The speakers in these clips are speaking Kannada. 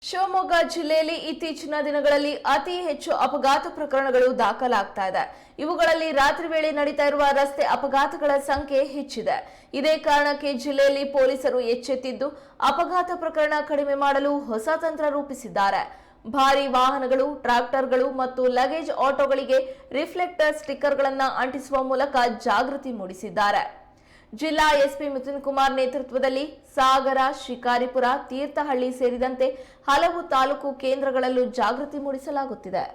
ಶಿವಮೊಗ್ಗ ಜಿಲ್ಲೆಯಲ್ಲಿ ಇತ್ತೀಚಿನ ದಿನಗಳಲ್ಲಿ ಅತಿ ಹೆಚ್ಚು ಅಪಘಾತ ಪ್ರಕರಣಗಳು ದಾಖಲಾಗ್ತಾ ಇದೆ. ಇವುಗಳಲ್ಲಿ ರಾತ್ರಿ ವೇಳೆ ನಡೀತಾ ಇರುವ ರಸ್ತೆ ಅಪಘಾತಗಳ ಸಂಖ್ಯೆ ಹೆಚ್ಚಿದೆ. ಇದೇ ಕಾರಣಕ್ಕೆ ಜಿಲ್ಲೆಯಲ್ಲಿ ಪೊಲೀಸರು ಎಚ್ಚೆತ್ತಿದ್ದು ಅಪಘಾತ ಪ್ರಕರಣ ಕಡಿಮೆ ಮಾಡಲು ಹೊಸ ತಂತ್ರ ರೂಪಿಸಿದ್ದಾರೆ. ಭಾರಿ ವಾಹನಗಳು, ಟ್ರಾಕ್ಟರ್ಗಳು ಮತ್ತು ಲಗೇಜ್ ಆಟೋಗಳಿಗೆ ರಿಫ್ಲೆಕ್ಟರ್ ಸ್ಟಿಕ್ಕರ್ಗಳನ್ನು ಅಂಟಿಸುವ ಮೂಲಕ ಜಾಗೃತಿ ಮೂಡಿಸಿದ್ದಾರೆ. ಜಿಲ್ಲಾ ಎಸ್ಪಿ ಮಿಥುನ್ ಕುಮಾರ್ ನೇತೃತ್ವದಲ್ಲಿ ಸಾಗರ, ಶಿಕಾರಿಪುರ, ತೀರ್ಥಹಳ್ಳಿ ಸೇರಿದಂತೆ ಹಲವು ತಾಲೂಕು ಕೇಂದ್ರಗಳಲ್ಲೂ ಜಾಗೃತಿ ಮೂಡಿಸಲಾಗುತ್ತಿದೆ.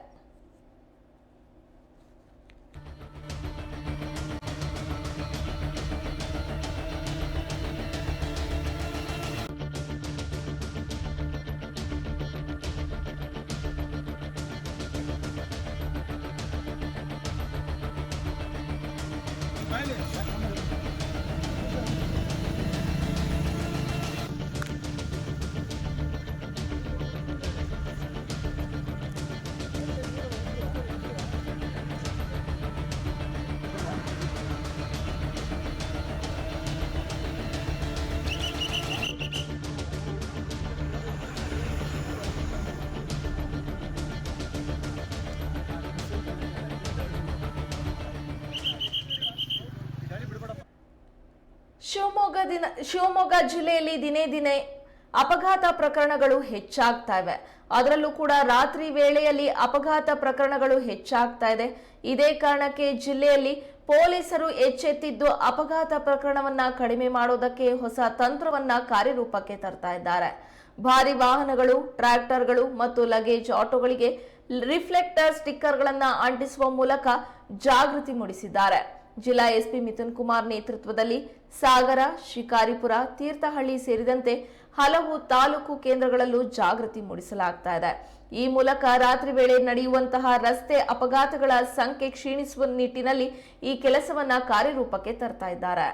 ಶಿವಮೊಗ್ಗ ಜಿಲ್ಲೆಯಲ್ಲಿ ದಿನೇ ದಿನೇ ಅಪಘಾತ ಪ್ರಕರಣಗಳು ಹೆಚ್ಚಾಗ್ತಾ ಇವೆ. ಅದರಲ್ಲೂ ಕೂಡ ರಾತ್ರಿ ವೇಳೆಯಲ್ಲಿ ಅಪಘಾತ ಪ್ರಕರಣಗಳು ಹೆಚ್ಚಾಗ್ತಾ ಇದೆ. ಇದೇ ಕಾರಣಕ್ಕೆ ಜಿಲ್ಲೆಯಲ್ಲಿ ಪೊಲೀಸರು ಎಚ್ಚೆತ್ತಿದ್ದು ಅಪಘಾತ ಪ್ರಕರಣವನ್ನ ಕಡಿಮೆ ಮಾಡೋದಕ್ಕೆ ಹೊಸ ತಂತ್ರವನ್ನ ಕಾರ್ಯರೂಪಕ್ಕೆ ತರ್ತಾ ಇದ್ದಾರೆ. ಭಾರಿ ವಾಹನಗಳು, ಟ್ರ್ಯಾಕ್ಟರ್ಗಳು ಮತ್ತು ಲಗೇಜ್ ಆಟೋಗಳಿಗೆ ರಿಫ್ಲೆಕ್ಟರ್ ಸ್ಟಿಕ್ಕರ್ಗಳನ್ನ ಅಂಟಿಸುವ ಮೂಲಕ ಜಾಗೃತಿ ಮೂಡಿಸಿದ್ದಾರೆ. ಜಿಲ್ಲಾ ಎಸ್ಪಿ ಮಿಥುನ್ ಕುಮಾರ್ ನೇತೃತ್ವದಲ್ಲಿ ಸಾಗರ, ಶಿಕಾರಿಪುರ, ತೀರ್ಥಹಳ್ಳಿ ಸೇರಿದಂತೆ ಹಲವು ತಾಲೂಕು ಕೇಂದ್ರಗಳಲ್ಲೂ ಜಾಗೃತಿ ಮೂಡಿಸಲಾಗ್ತಾ ಇದೆ. ಈ ಮೂಲಕ ರಾತ್ರಿ ವೇಳೆ ನಡೆಯುವಂತಹ ರಸ್ತೆ ಅಪಘಾತಗಳ ಸಂಖ್ಯೆ ಕ್ಷೀಣಿಸುವ ನಿಟ್ಟಿನಲ್ಲಿ ಈ ಕೆಲಸವನ್ನ ಕಾರ್ಯರೂಪಕ್ಕೆ ತರ್ತಾ ಇದ್ದಾರೆ.